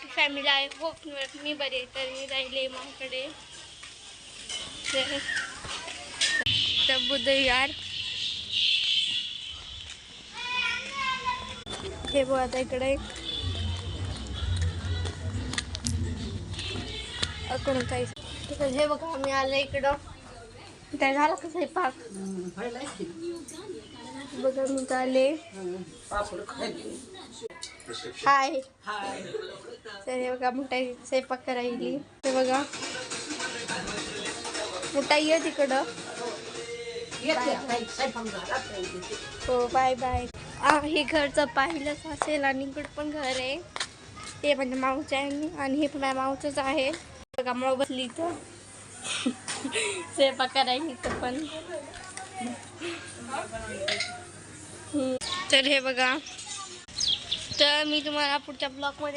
मोठी फॅमिली आहे. खूप मी बरी आहे तर मी राहिले माकडे तर बुधवार हे बघ आता इकडे काही हे बघा आम्ही आलं इकडं. काय झालं का स्वयंपाक बघा मी आले. हाय तर हे बघा मुठाई स्वयंपाक करायली. हे बघा मुठाई आहे तिकडं. हो बाय बाय. हे घरचं पाहिलंच असेल आणि इकडं पण घर आहे. हे म्हणजे माऊचं आहे आणि हे पण माझ्या माऊचंच आहे. बघा माऊ बसली तर स्वयंपाक करायला इथं पण. तर हे बघा तर मी तुम्हाला पुढच्या ब्लॉगमध्ये